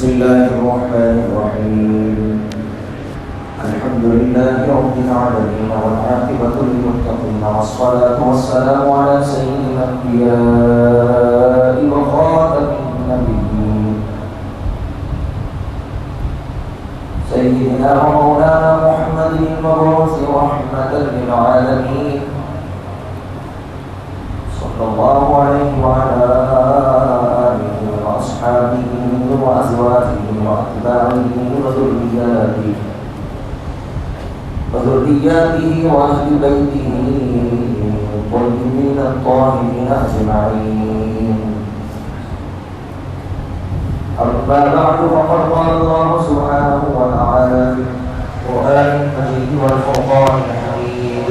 الله الرحمن الرحيم الحمد لله رب العالمين والعاقبة للمتقين والصلاة والسلام على سيد الأنبياء وخاتم النبيين سيدنا ومولانا محمد المبعوث رحمة للعالمين صلى الله عليه وعلى آله وأصحابه وأزواجه وأتباعه وذرياته وأهل بيته الطيبين الطاهرين أجمعين. أما بعد فقد قال الله سبحانه وتعالى في القرآن المجيد والفرقان الحميد: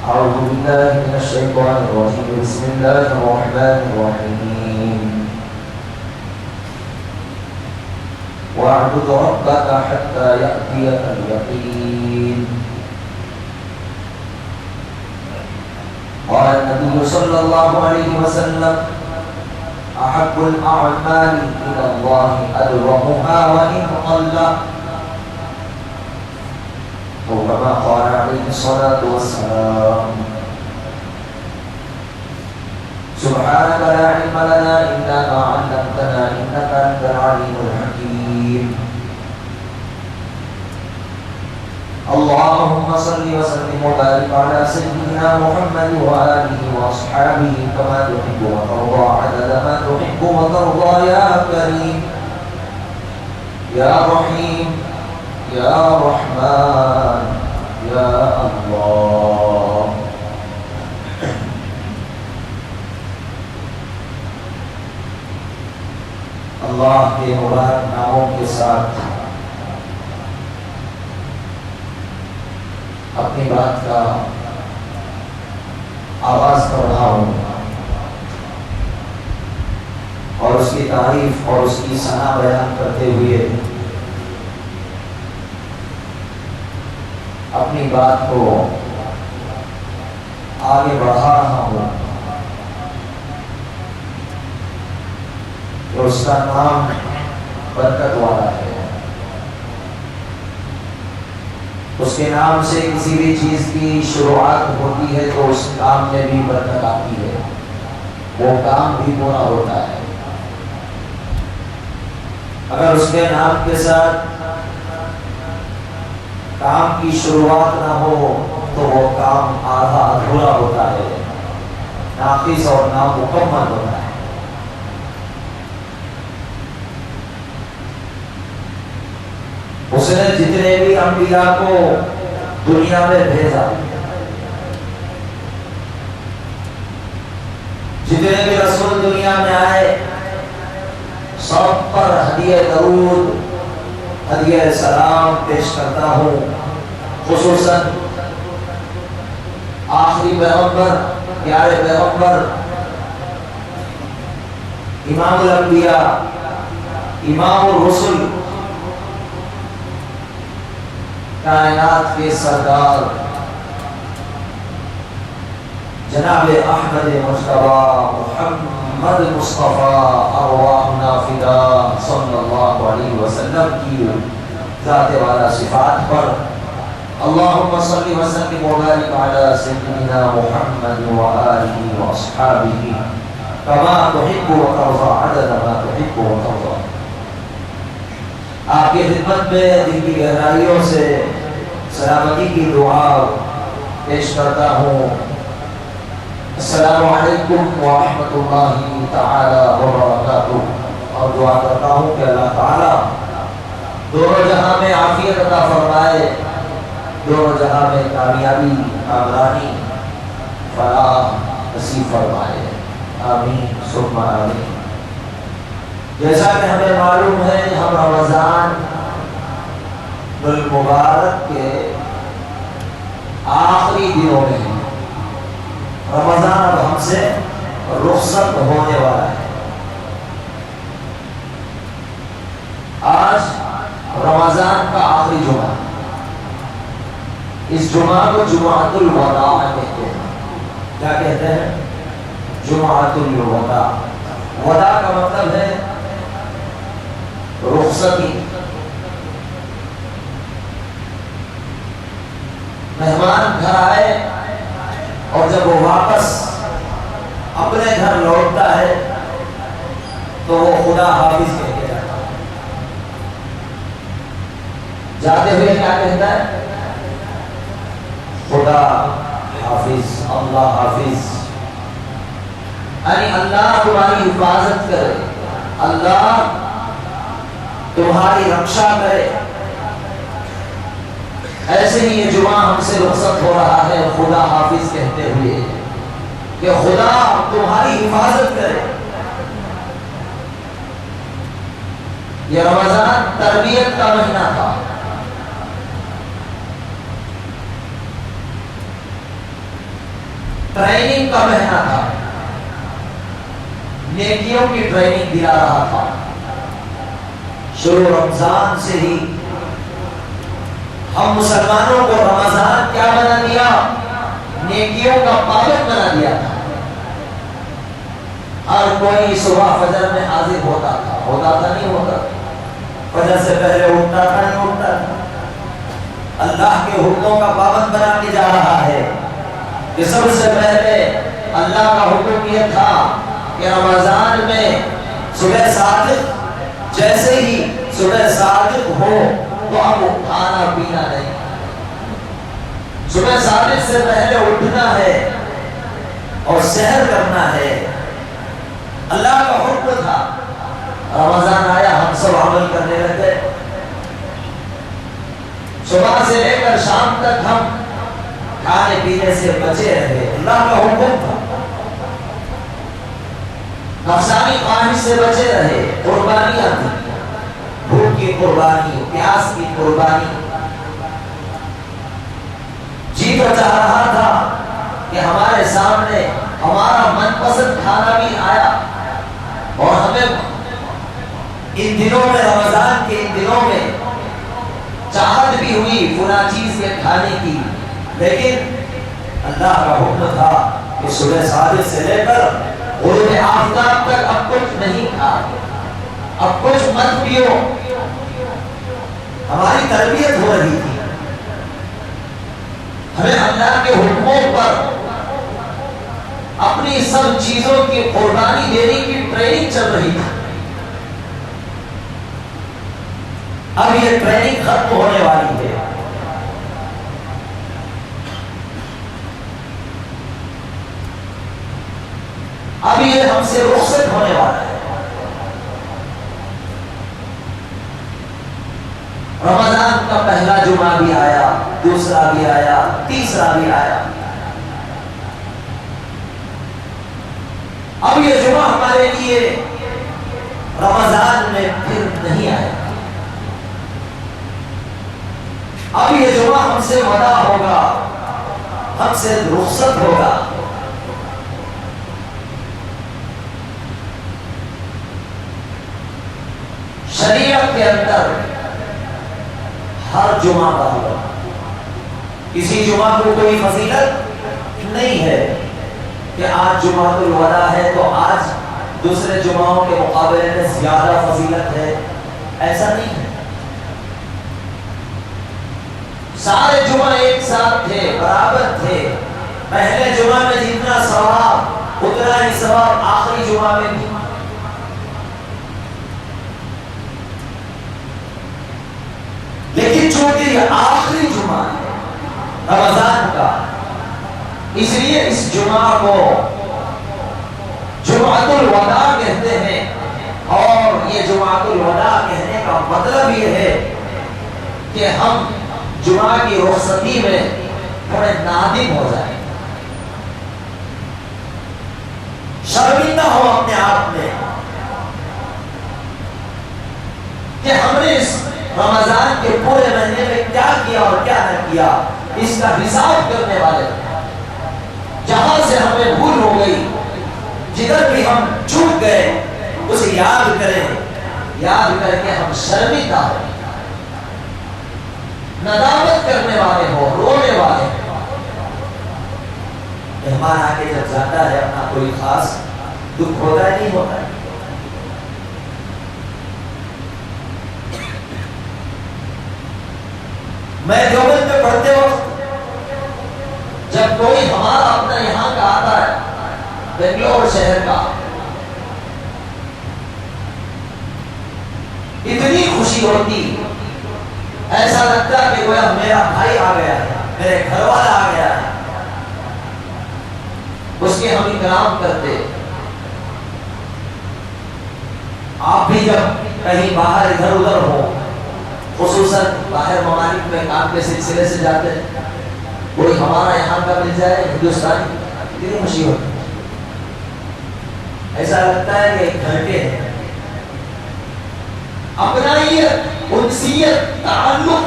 أعوذ بالله من الشيطان الرجيم بسم الله الرحمن الرحيم واعبد ربك حتى يأتيك اليقين. قال النبي صلى الله عليه وسلم: أحب الأعمال إلى الله أدومها وإن قل، أو كما قال عليه الصلاة والسلام. سبحانك لا علم لنا إلا ما علمتنا إنك أنت العليم الحكيم. اللهم صل وسلم وبارك على سيدنا محمد وآله وأصحابه كما تحب وترضى عدد ما تحب وترضى يا كريم يا رحيم يا رحمن يا الله. اللہ کے مبارک ناموں کے ساتھ اپنی بات کا آغاز کر رہا ہوں اور اس کی تعریف اور اس کی ثنا بیان کرتے ہوئے اپنی بات کو آگے بڑھا رہا ہوں. اور اس کا نام برکت والا ہے. اس کے نام سے کسی بھی چیز کی شروعات ہوتی ہے تو اس کام میں بھی برکت آتی ہے، وہ کام بھی پورا ہوتا ہے. اگر اس کے نام کے ساتھ کام کی شروعات نہ ہو تو وہ کام آدھا ادھورا ہوتا ہے، ناقص اور نامکمل ہوتا ہے. اس نے جتنے بھی انبیاء کو دنیا میں بھیجا، جتنے بھی رسول دنیا میں آئے، سب پر ہدیہ درود ہدیہ سلام پیش کرتا ہوں. خصوصاً آخری پیغمبر، پیارے پیغمبر، امام الانبیاء، امام الرسل، کائنات کے سردار جناب احمد مجتبی محمد مصطفیٰ ارواحنا فدا صلی اللہ علیہ وسلم کی ذات والا صفات پر اللہم صلی وسلم وبارک علی سیدنا محمد وآلہ واصحابہ کما تحب وترضى عدد ما تحب وترضى. آپ کی خدمت میں دل کی گہرائیوں سے سلامتی کی دعا پیش کرتا ہوں. السلام علیکم ورحمۃ اللہ تعالی وبرکاتہ. اور دعا کرتا ہوں کہ اللہ تعالی دونوں جہاں میں عافیت عطا فرمائے، دونوں جہاں میں کامیابی، کامرانی، فلاح نصیب فرمائے. آمین ثم آمین. جیسا کہ ہمیں معلوم ہے ہم رمضان المبارک کے آخری دنوں میں ہیں. رمضان اب ہم سے رخصت ہونے والا ہے. آج رمضان کا آخری جمعہ، اس جمعہ کو جمعۃ الوداع کہتے ہیں. کیا کہتے ہیں؟ جمعۃ الوداع. ودا کا مطلب ہے رخصتی، مہمان گھر آئے اور جب وہ واپس اپنے گھر لوٹتا ہے تو وہ خدا حافظ کہہ کے جاتا ہے. جاتے ہوئے کیا کہتا ہے؟ خدا حافظ، اللہ حافظ. یعنی اللہ تمہاری حفاظت کرے، اللہ تمہاری رکشا کرے. ایسے ہی یہ جمعہ ہم سے رخصت ہو رہا ہے خدا حافظ کہتے ہوئے کہ خدا تمہاری حفاظت کرے. یہ رمضان تربیت کا مہینہ تھا. ٹریننگ کا مہینہ تھا، نیکیوں کی ٹریننگ دلا رہا تھا. شروع رمضان سے ہی ہم مسلمانوں کو رمضان کیا بنا دیا؟ نیکیوں کا پابند بنا دیا تھا. ہر کوئی صبح فجر میں حاضر ہوتا تھا، نہیں ہوتا. فجر سے پہلے اٹھتا تھا، نہیں اٹھتا تھا. اللہ کے حکموں کا پابند بنا کے جا رہا ہے کہ سب سے پہلے اللہ کا حکم یہ تھا کہ رمضان میں صبح صادق، جیسے ہی صبح صادق ہو تو اب کھانا پینا نہیں. صبح صادق سے پہلے اٹھنا ہے اور سحر کرنا ہے. اللہ کا حکم تھا. رمضان آیا، ہم سب عمل کرنے لگے. صبح سے لے کر شام تک ہم کھانے پینے سے بچے رہے. اللہ کا حکم تھا. نفسانی خواہش سے بچے رہے. قربانیاں تھیں، بھوک کی قربانی، پیاس کی قربانی. جی تو چاہ رہا تھا کہ ہمارے سامنے ہمارا من پسند کھانا بھی آیا اور ہمیں ان دنوں میں، رمضان کے ان دنوں میں چاہت بھی ہوئی فلاں چیز کے کھانے کی. لیکن اللہ کا حکم تھا کہ صبح صادق سے لے کر غروب آفتاب تک اب کچھ نہیں کھا، اب کچھ مت پیو. ہماری تربیت ہو رہی تھی. ہمیں اللہ کے حکموں پر اپنی سب چیزوں کی قربانی دینے کی ٹریننگ چل رہی تھی. اب یہ ٹریننگ ختم ہونے والی ہے. اب یہ ہم سے رخصت ہونے والا ہے. رمضان کا پہلا جمعہ بھی آیا، دوسرا بھی آیا، تیسرا بھی آیا. اب یہ جمعہ ہمارے لیے رمضان میں پھر نہیں آئے. اب یہ جمعہ ہم سے ودا ہوگا، ہم سے رخصت ہوگا. شریعت کے اندر ہر جمعہ کا ہوگا. کسی جمعہ کو کوئی فضیلت نہیں ہے کہ آج جمعہ الوداع ہے تو آج دوسرے جمعوں کے مقابلے میں زیادہ فضیلت ہے. ایسا نہیں ہے. سارے جمعہ ایک ساتھ تھے، برابر تھے. پہلے جمعہ میں جتنا ثواب اتنا ہی ثواب آخری جمعہ میں بھی. لیکن چونکہ یہ آخری جمعہ ہے رمضان کا، اس لیے اس جمعہ کو جمعۃ الوداع کہتے ہیں. اور یہ جمعۃ الوداع کہنے کا مطلب یہ ہے کہ ہم جمعہ کی رخصتی میں تھوڑے نادم ہو جائیں، شرمندہ ہو اپنے آپ میں کہ ہم نے اس رمضان کے پورے مہینے میں کیا کیا اور کیا نہ کیا. اس کا حساب کرنے والے جہاں سے ہمیں بھول ہو گئی، جدھر بھی ہم چوک گئے اسے یاد کریں. یاد کر کے ہم شرمندہ ہو، ندامت کرنے والے ہو، رونے والے. مہمان آ کے جب جاتا ہے اپنا کوئی خاص دکھ ہوتا ہے نہیں ہوتا ہے. میں دیوبند میں پڑھتے وقت جب کوئی ہمارا اپنا یہاں کا آتا ہے بنگلور شہر کا، اتنی خوشی ہوتی، ایسا لگتا کہ گویا میرا بھائی آ گیا ہے، میرے گھر والا آ گیا ہے، اس کے ہم اکرام کرتے۔ آپ بھی جب کہیں باہر ادھر ادھر ہو، خصوصاً باہر ممالک میں کام کے سلسلے سے جاتے ہیں، کوئی ہمارا یہاں کا مل جائے ہندوستانی، کتنی خوشی ہوتی، ایسا لگتا ہے کہ ایک گھر کے ہیں، اپنائیت، انسیت، تعلق۔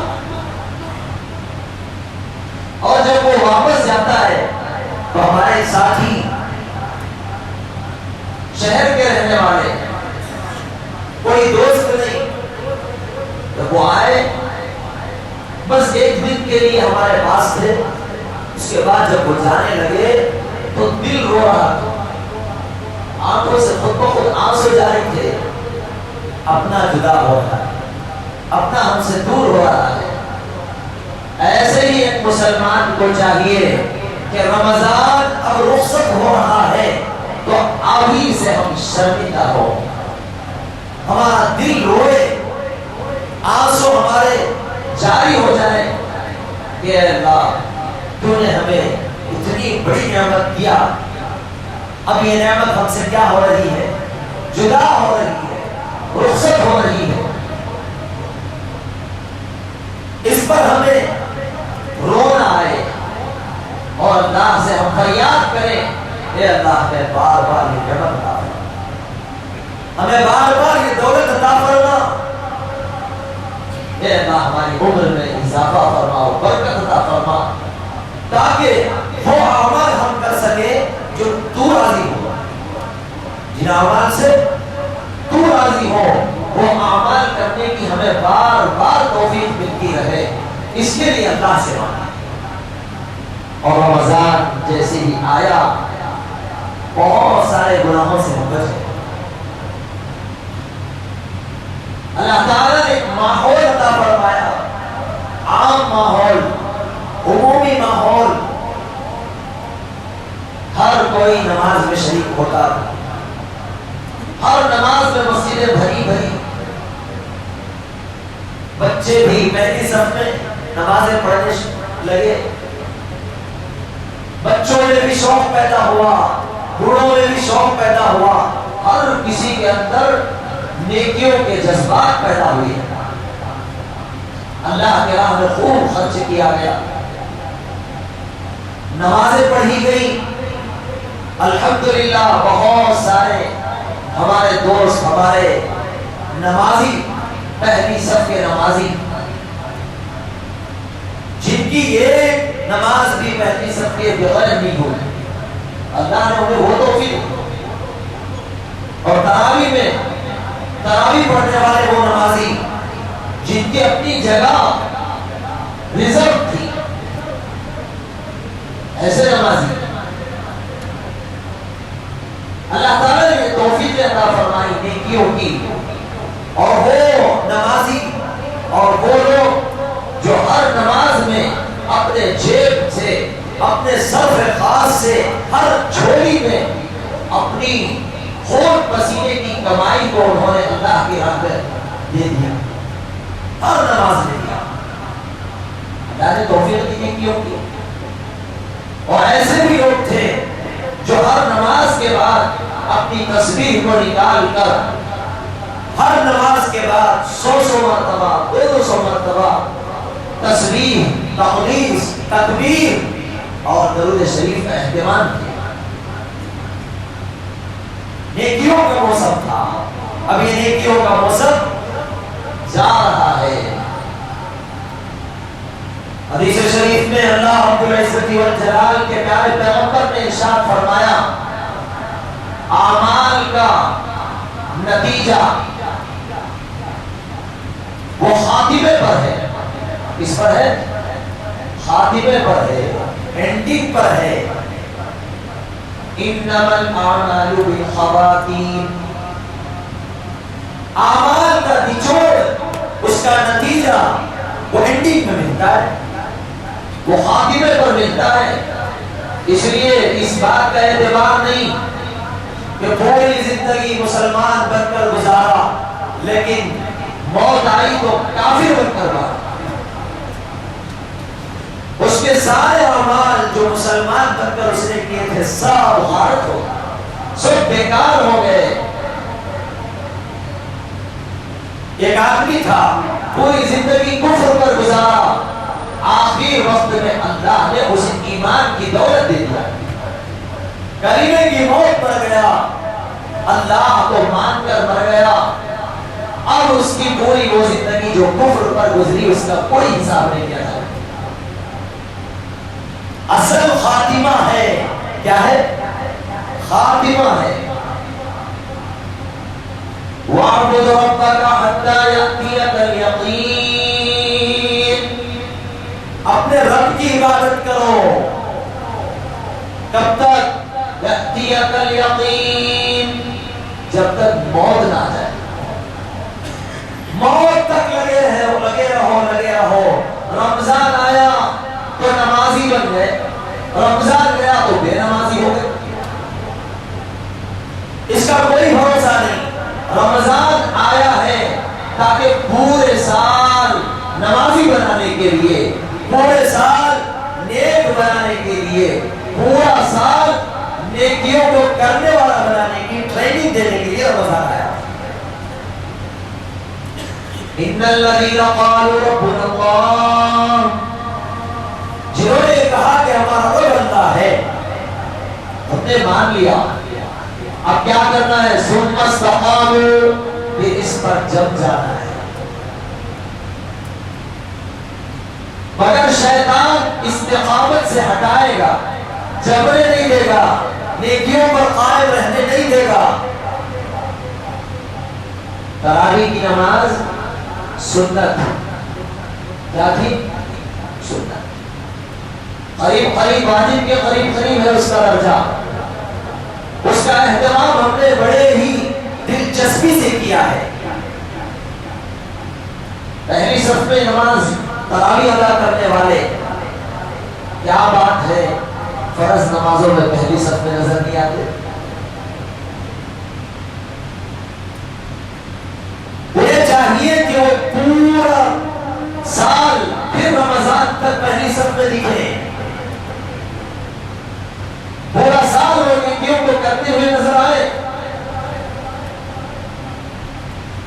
اور جب وہ واپس جاتا ہے تو ہمارے ساتھی شہر کے رہنے والے، کوئی دوست نہیں، جب وہ آئے بس ایک دن کے لیے ہمارے پاس تھے، اس کے بعد جب وہ جانے لگے تو دل رو رہا تھا، آنکھوں سے خود بخود آنسو جاری تھے، اپنا جدا ہو رہا ہے، اپنا ہم سے دور ہو رہا ہے۔ ایسے ہی ایک مسلمان کو چاہیے کہ رمضان اب رخصت ہو رہا ہے تو ابھی سے ہم شرمندہ ہو، ہمارا دل روئے، آنسو ہمارے جاری ہو جائے کہ اے اللہ تو نے ہمیں اتنی بڑی نعمت دیا، اب یہ نعمت ہم سے کیا ہو رہی ہے، جدا ہو رہی ہے، رخصت ہو رہی ہے، اس پر ہمیں رونا آئے اور اللہ سے ہم فریاد کریں، اے اللہ ہمیں بار بار یہ نعمت عطا فرما، ہمیں بار بار یہ دولت عطا فرما، اے اللہ ہماری عمر میں اضافہ فرما، برکت عطا فرما، تاکہ وہ اعمال ہم کر سکے جو تو راضی ہو، جن اعمال سے تو راضی ہو، وہ اعمال کرنے کی ہمیں بار بار توفیق ملتی رہے، اس کے لیے اللہ سے مانگیں۔ اور رمضان جیسے ہی آیا بہت سارے گناہوں سے ہم بچے، اللہ تعالیٰ نے ایک ماحول عطا فرمایا، عام ماحول، عمومی ماحول، ہر کوئی نماز میں شریک ہوتا، ہر نماز میں مسجدیں بھری بھری، بچے بھی پہلی صف میں نمازیں پڑھنے لگے، بچوں میں بھی شوق پیدا ہوا، بوڑھوں میں بھی شوق پیدا ہوا، ہر کسی کے اندر نیکیوں کے جذبات پیدا ہوئے، اللہ کے راہ میں خوب خرچ کیا گیا، نمازیں پڑھی گئی، الحمدللہ بہت سارے ہمارے دوست، ہمارے نمازی، پہلی صف کے نمازی، جن کی ایک نماز بھی پہلی صف کے بغیر نہیں ہوئی، اللہ نے انہیں وہ توفیق دی۔ اور تراویح میں تراویح پڑھنے والے وہ نمازی جن کی اپنی جگہ ریزرو تھی، ایسے نمازی اللہ تعالیٰ نے توفیق عطا فرمائی نیکیوں کی، اور وہ نمازی اور وہ لوگ جو ہر نماز میں اپنے جیب سے، اپنے صرف خاص سے، ہر جھولی میں اپنی خون پسینے کی کمائی کو انہوں نے اللہ کی راہ میں دے دیا، ہر نماز میں دیا، اللہ نے توفیق دی نیکیوں کی۔ اور ایسے بھی لوگ تھے جو ہر نماز کے بعد اپنی تسبیح کو نکال کر ہر نماز کے بعد 100 مرتبہ 200 مرتبہ تسبیح، تقدیس، تکبیر اور درود شریف کا اہتمام کیا۔ نیکیوں کا موسم تھا، اب یہ نیکیوں کا موسم جا رہا ہے۔ حدیث شریف میں اللہ رب العزت والجلال کے پیارے پیغمبر نے ارشاد فرمایا، اعمال کا نتیجہ وہ خاتمے پر ہے، کس پر ہے؟ خاتمے پر ہے، اینڈنگ پر ہے۔ انما الاعمال بالخواتیم، اعمال کا نچوڑ، اس کا نتیجہ وہ اینڈنگ میں ملتا ہے، وہ خاتمے پر ملتا ہے۔ اس لیے اس بات کا اعتبار نہیں کہ پوری زندگی مسلمان بن کر گزارا لیکن موت آئی تو کافر بن کر مارا۔ اس کے سارے اعمال جو مسلمان بن کر اس نے کیے تھے سب غارت ہو گئے، سب بیکار ہو گئے۔ ایک آدمی تھا پوری زندگی کفر پر گزارا، آخر وقت میں اللہ نے اسے ایمان کی دولت دے دیا، کلیمے کی موت مر گیا، اللہ کو مان کر مر گیا۔ اب اس کی پوری وہ زندگی جو کفر پر گزری اس کا کوئی حساب نہیں کیا جائے۔ اصل خاتمہ ہے، کیا ہے؟ خاتمہ ہے۔ وَاعْبُدْ رَبَّكَ حَتَّى يَأْتِيَكَ الْيَقِينُ، اپنے رب کی عبادت کرو کب تک؟ یأتیک الیقین، جب تک موت نہ آ جائے۔ موت تک لگے رہو۔ رمضان آیا تو نمازی بن گئے، رمضان گیا تو بے نمازی ہو گئے، اس کا کوئی بھروسہ نہیں۔ رمضان آیا ہے تاکہ پورے سال نمازی بنانے کے لیے، پورے سال نیک بنانے کے لیے، پورا سال نیکیوں کو کرنے والا بنانے کی ٹریننگ دینے کے لیے رمضان آیا۔ ان الذين قالوا ربنا الله، جنہوں نے کہا کہ ہمارا رب اللہ ہے، ہم نے مان لیا، اب کیا کرنا ہے؟ ثم استقاموا، پھر اس پر جم جانا ہے۔ مگر شیطان استقامت سے ہٹائے گا، جمنے نہیں دے گا، نیکیوں پر قائم رہنے نہیں دے گا۔ تراویح کی نماز سنت کیا تھی؟ سنت، قریب واجب کے قریب ہے اس کا درجہ، اس کا اہتمام ہم نے بڑے ہی دلچسپی سے کیا ہے۔ پہلی صف میں نماز تراویح ادا کرنے والے، کیا بات ہے، فرض نمازوں میں پہلی صف میں نظر نہیں آتے۔ انہیں چاہیے کہ وہ پورا سال پھر رمضان تک پہلی صف میں دکھیں، پورا سال وہ نیکیوں کو کرتے ہوئے نظر آئے۔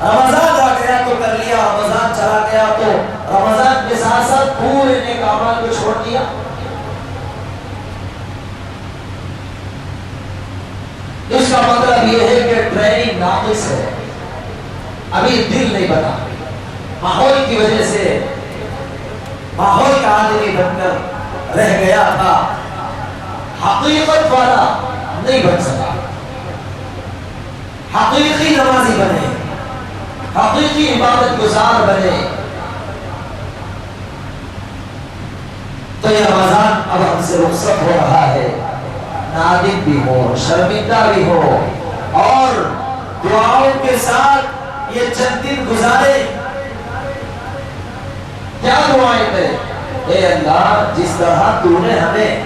رمضان آ گیا تو کر لیا، رمضان چلا گیا تو رمضان کے ساتھ ساتھ پورے نیک اعمال کو چھوڑ دیا۔ اس کا مطلب یہ ہے کہ ٹریننگ ناقص ہے، ابھی دل نہیں بنا، ماحول کی وجہ سے ماحول کا آدمی بن کر رہ گیا تھا، حقیقت والا نہیں بن سکا۔ حقیقی نمازی بنے، حقیقی عبادت گزار بنے، تو یہ رمضان اب ہم سے رخصت ہو رہا ہے، نادم بھی ہو، شرمندہ بھی ہو، اور دعاؤں کے ساتھ یہ چند دن گزارے۔ کیا دعائیں کریں؟ اے اللہ، جس طرح تو نے ہمیں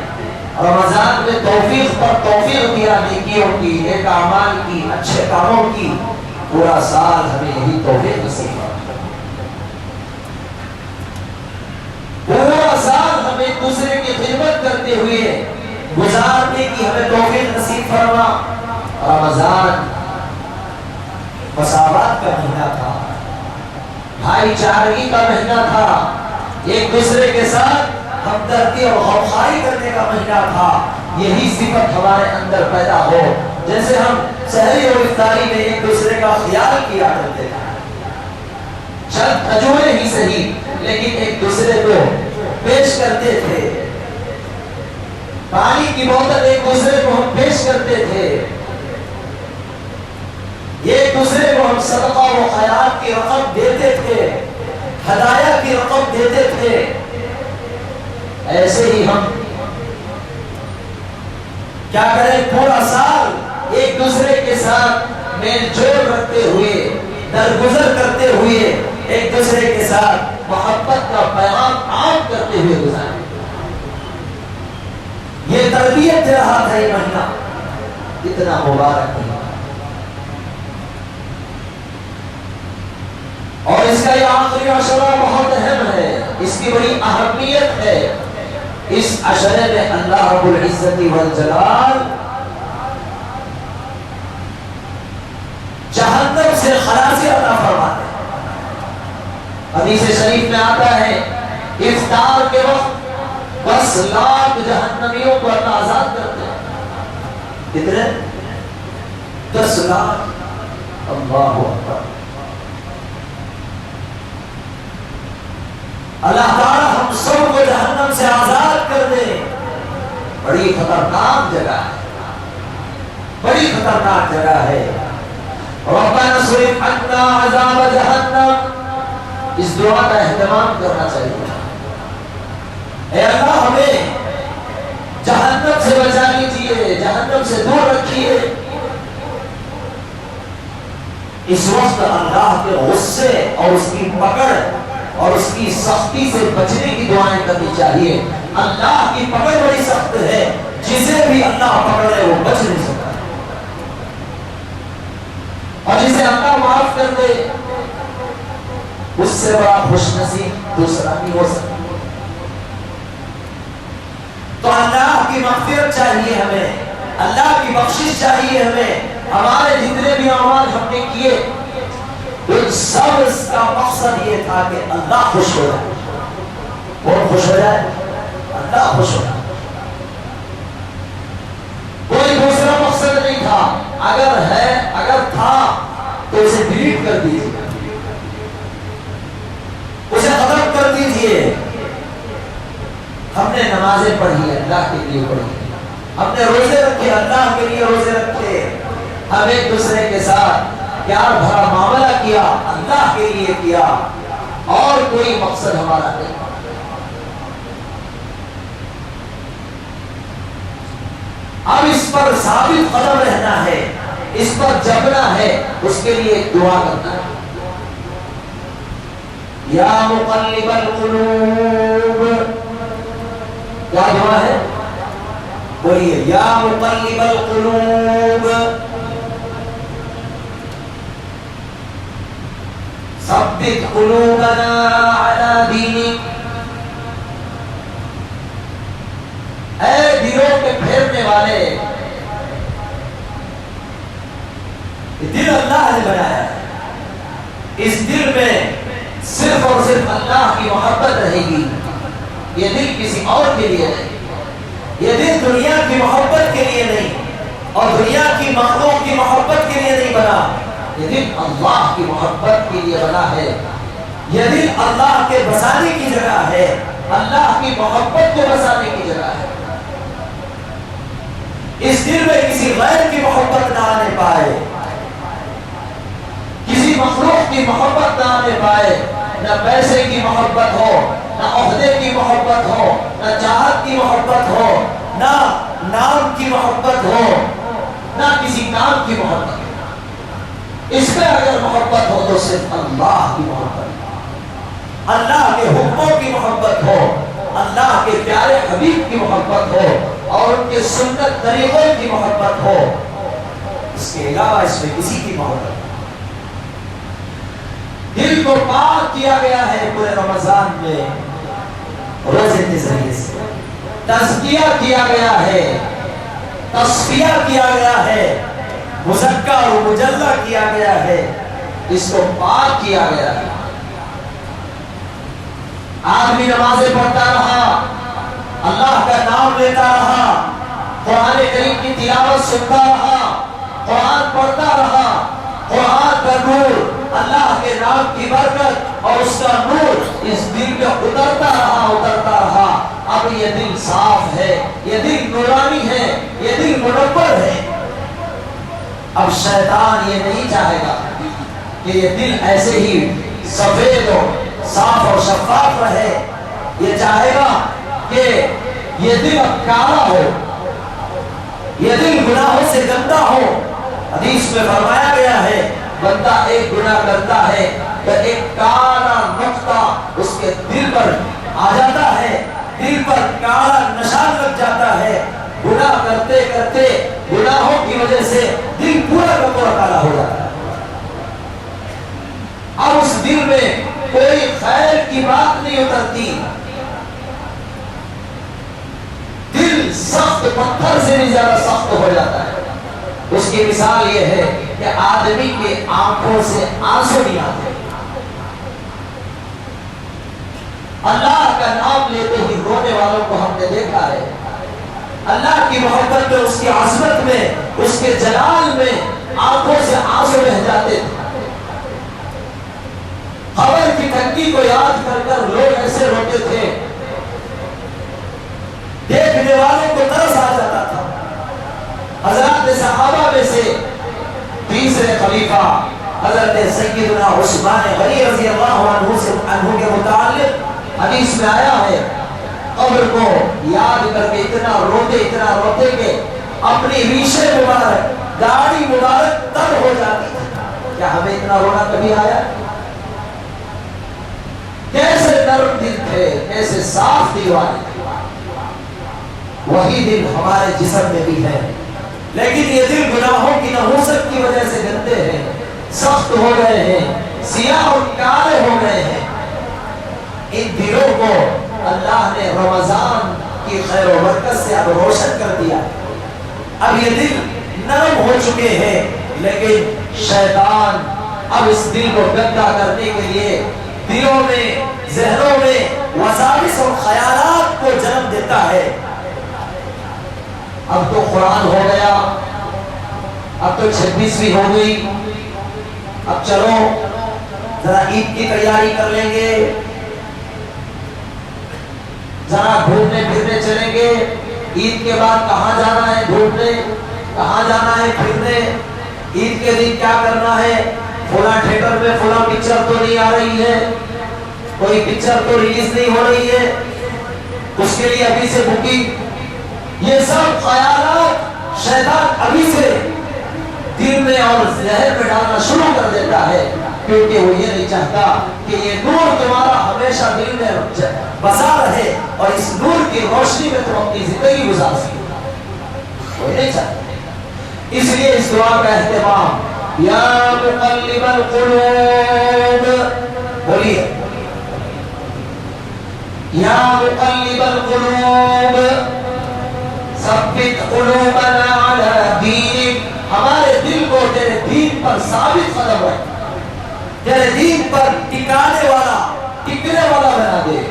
رمضان میں توفیق پر توفیق دیا، نیکیوں کی، نیک اعمال کی، اچھے کاموں کی، پورا سال ہمیں یہی توفیق نصیب فرما، پورا سال ہمیں دوسرے کی خدمت کرتے ہوئے گزارنے کی ہمیں توفیق نصیب فرما۔ رمضان مساوات کا مہینہ تھا، بھائی چارگی کا مہینہ تھا، ایک دوسرے کے ساتھ ہمدردی اور غمخواری کرنے کا مہینہ تھا۔ یہی صفت ہمارے اندر پیدا ہو، جیسے ہم سحری اور افطاری میں ایک دوسرے کا خیال کیا کرتے تھے، چند کھجورے ہی صحیح لیکن ایک دوسرے کو پیش کرتے تھے، پانی کی بوتل ایک دوسرے کو ہم پیش کرتے تھے، ایک دوسرے کو ہم صدقہ و خیرات کی رقم دیتے تھے، ہدایہ کی رقم دیتے تھے۔ ایسے ہی ہم کیا کریں، پورا سال ایک دوسرے کے ساتھ میل جول رکھتے ہوئے، درگزر کرتے ہوئے، ایک دوسرے کے ساتھ محبت کا پیغام عام کرتے ہوئے گزارے. یہ تربیت دے رہا تھا یہ مہینہ اتنا مبارک نہیں. اور اس کا یہ آخری عشرہ بہت اہم ہے، اس کی بڑی اہمیت ہے. اس عشرے میں اللہ رب العزت والجلال جہنم سے خلاصی عطا فرماتے ہیں. حدیث شریف میں آتا ہے افطار کے وقت 10 لاکھ جہنمیوں کو اللہ آزاد کرتے ہیں. کتنے؟ 10 لاکھ. اللہ اکبر. اللہ تعالیٰ ہم سب کو جہنم سے آزاد کر دے. بڑی خطرناک جگہ ہے، بڑی خطرناک جگہ ہے. ربنا اصرف عنا عذاب جہنم. اس دعا کا اہتمام کرنا چاہیے. اے اللہ ہمیں جہنم سے بچا لیجیے، جہنم سے دور رکھیے. اس وقت اللہ کے غصے اور اس کی پکڑ اور اس کی سختی سے بچنے کی دعائیں کرنی چاہیے. اللہ کی پکڑ بڑی سخت ہے، جسے بھی اللہ پکڑے وہ بچ نہیں سکتا، اور جسے اللہ معاف کر دے اس سے بڑا خوش نصیب دوسرا نہیں ہو سکتا. تو اللہ کی مغفرت چاہیے ہمیں، اللہ کی بخشش چاہیے ہمیں. ہمارے جتنے بھی اعمال ہم نے کیے ان سب کا مقصد یہ تھا کہ اللہ خوش ہو جائے. کون خوش ہو جائے؟ اللہ خوش ہو جائے. کوئی دوسرا مقصد نہیں تھا. اگر ہے، اگر تھا تو اسے ڈیلیٹ کر دیجیے، اسے ختم کر دیجیے. ہم نے نمازیں پڑھی اللہ کے لیے پڑھی، ہم نے روزے رکھے اللہ کے لیے روزے رکھے، ہم ایک دوسرے کے ساتھ پیار بھرا معاملہ کیا اللہ کے لیے کیا، اور کوئی مقصد ہمارا نہیں. اب اس پر ثابت قدم رہنا ہے، اس پر جمنا ہے، اس کے لیے دعا کرنا ہے. یا مقلب القلوب، کیا دعا ہے؟ بولیے یا مقلب القلوب ثبت قلوبنا على دینک. اے دلوں کے پھیرنے والے، دل اللہ نے بنایا ہے، اس دل میں صرف اور صرف اللہ کی محبت رہے گی. یہ دل کسی اور کے لیے نہیں، یہ دل دنیا کی محبت کے لیے نہیں اور دنیا کی مخلوق کی محبت کے لیے نہیں بنا. یہ دل اللہ کی محبت کے لیے بنا ہے. یہ دل اللہ کے بسانے کی جگہ ہے، اللہ کی محبت کو بسانے کی جگہ ہے. اس دل میں کسی غیر کی محبت نہ آنے پائے، کسی مخلوق کی محبت نہ آنے پائے. نہ پیسے کی محبت ہو، نہ عہدے کی محبت ہو، نہ چاہت کی محبت ہو، نہ نام کی محبت ہو، نہ کسی کام کی محبت ہو. اس میں اگر محبت ہو تو صرف اللہ کی محبت، اللہ کے حکموں کی محبت ہو، اللہ کے پیارے حبیب کی محبت ہو اور ان کے سنت طریقوں کی محبت ہو. اس کے علاوہ اس میں کسی کی محبت ہو. دل کو پاک کیا گیا ہے پورے رمضان میں روزے کے ذریعے سے، تزکیہ کیا گیا ہے، تصفیہ کیا گیا ہے، مزکہ اور مجلہ کیا گیا ہے، اس کو پاک کیا گیا ہے. آدمی نمازیں پڑھتا رہا، اللہ کا نام لیتا رہا، قرآن کریم کی تلاوت سنتا رہا، قرآن پڑھتا رہا، قرآن کا نور، اللہ کے نام کی برکت اور اس کا نور اس دل میں اترتا رہا. اب یہ دل صاف ہے، یہ دل نورانی ہے، یہ دل منور ہے. اب شیطان یہ نہیں چاہے گا کہ یہ دل ایسے ہی سفید ہو، صاف اور شفاف رہے. یہ چاہے گا کہ یہ دل اب کالا ہو، یہ دل گناہوں سے گندا ہو. حدیث میں فرمایا گیا ہے بندہ ایک گناہ کرتا ہے تو ایک کالا نقطہ اس کے دل پر آ جاتا ہے، دل پر کالا نشان لگ جاتا ہے، گناہ کرتے کرتے گناہوں کی وجہ سے دل پورا کا پورا کالا ہو جاتا ہے۔ اب اس دل میں کوئی خیر کی بات نہیں اترتی، دل سخت پتھر سے بھی زیادہ سخت ہو جاتا ہے۔ اس کی مثال یہ ہے کہ آدمی کے آنکھوں سے آنسو نہیں آتے، اللہ کا نام لیتے ہی رونے والوں کو ہم نے دیکھا ہے۔ اللہ کی محبت میں، اس کی عظمت میں، اس کے جلال میں آنکھوں سے آنسو بہہ جاتے تھے۔ خبر کی تنگی کو یاد کر کر لوگ ایسے روتے تھے، دیکھنے والوں کو ترس آ جاتا تھا۔ حضرات صحابہ میں سے تیسرے خلیفہ حضرت سیدنا عثمان غنی رضی اللہ عنہ کے متعلق حدیث میں آیا ہے، قبر کو یاد کر کے اتنا روتے کہ اپنی ریشے مبارک، داڑھی مبارک تر ہو جاتی تھی۔ کیا ہمیں اتنا رونا کبھی آیا؟ کیسے نرم دل تھے، کیسے صاف دل والے تھے۔ وہی دل ہمارے جسم میں بھی ہے، لیکن یہ دل گناہوں کی نحوست کی وجہ سے گندے ہیں، سخت ہو گئے ہیں، سیاہ اور کالے ہو گئے ہیں۔ ان دلوں کو اللہ نے رمضان کی خیر و برکت سے اب روشن کر دیا۔ اب یہ دل نرم ہو چکے ہیں، لیکن شیطان اب اس دل کو گندا کرنے کے لیے دلوں میں، ذہنوں میں وساوس اور خیالات کو جنم دیتا ہے۔ اب تو قرآن ہو گیا، اب تو 26ویں ہو گئی، اب چلو ذرا عید کی تیاری کر لیں گے، ذرا گھومنے پھرنے چلیں گے، عید کے بعد کہاں جانا ہے گھومنے، کہاں جانا ہے پھرنے، عید کے دن کیا کرنا ہے، فلاں تھیٹر میں فلاں پکچر تو نہیں آ رہی ہے، کوئی پکچر تو ریلیز نہیں ہو رہی ہے، اس کے لیے ابھی سے بکنگ۔ یہ سب خیالات شیطان ابھی سے دل میں اور ذہن میں ڈالنا شروع کر دیتا ہے، کیونکہ وہ یہ نہیں چاہتا کہ یہ نور تمہارا ہمیشہ دل میں بسا رہے اور اس نور کی روشنی میں تم اپنی زندگی گزار سکو، وہ نہیں چاہتا۔ اس لیے اس دعا کا اہتمام، یا مقلب القلوب، بولیے یا مقلب القلوب ثبت قلوبنا علی دینک، ہمارے دل کو تیرے دین پر ثابت قدم رکھ، تیرے دین پر ٹکانے والا، ٹکنے والا بنا دے،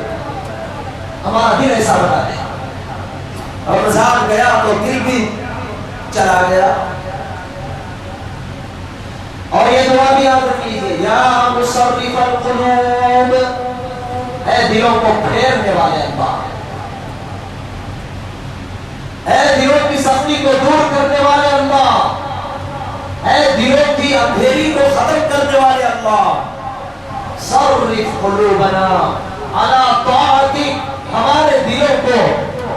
ہمارا دل ایسا بنا دے۔ رمضان گیا تو دل بھی چلا گیا۔ اور یہ دعا بھی یاد رکھ لیجیے، یا مصرف القلوب، اے دلوں کو پھیرنے والے اللہ، اے دلوں کی سختی کو دور کرنے والے اللہ، اے دلوں کی اندھیری کو ختم کرنے والے اللہ، صرف قلوبنا علی طاعتک، ہمارے دلوں کو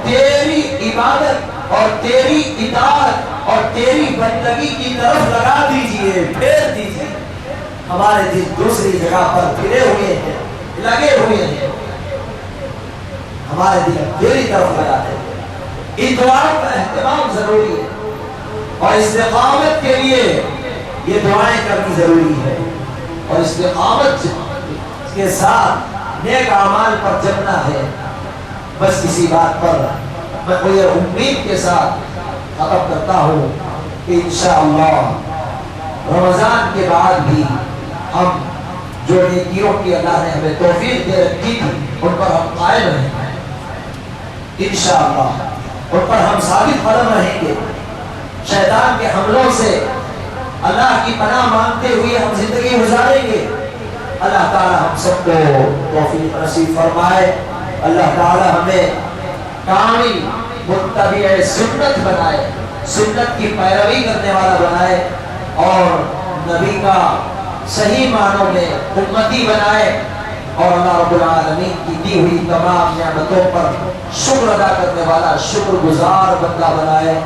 تیری عبادت اور تیری اطاعت اور تیری بندگی کی طرف لگا دیجئے، پھیر دیجئے۔ ہمارے دل دوسری جگہ پر پھرے ہوئے ہیں، لگے ہوئے ہیں، ہمارے دل تیری طرف لگا دے۔ ان دعاؤں کا اہتمام ضروری ہے، اور استقامت کے لیے یہ دعائیں کرنی ضروری ہے، اور استقامت کے ساتھ نیک اعمال پر جمنا ہے۔ بس اسی بات پر میں کوئی امید کے ساتھ ختم کرتا ہوں کہ انشاءاللہ رمضان کے بعد بھی ہم جو نیکیوں کی اللہ نے ہمیں توفیق دے رکھی تھی ان پر ہم قائم رہیں گے انشاءاللہ، ان پر ہم ثابت قدم رہیں گے۔ شیطان کے حملوں سے اللہ کی پناہ مانگتے ہوئے ہم زندگی گزاریں گے۔ اللہ تعالی ہم سب کو توفیق نصیب فرمائے، اللہ تعالی ہمیں کامل متبع سنت بنائے، سنت کی پیروی کرنے والا بنائے، اور نبی کا صحیح معنوں میں امتی بنائے، اور اللہ رب العالمین کی دی ہوئی تمام نعمتوں پر شکر ادا کرنے والا شکر گزار بندہ بنائے۔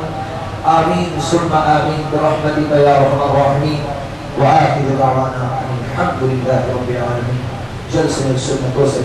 آمین ثم آمین برحمتک یا ارحم الراحمین، وآخر دعوانا الحمد للہ رب العالمین۔ جلد سے جلد سنتوں سے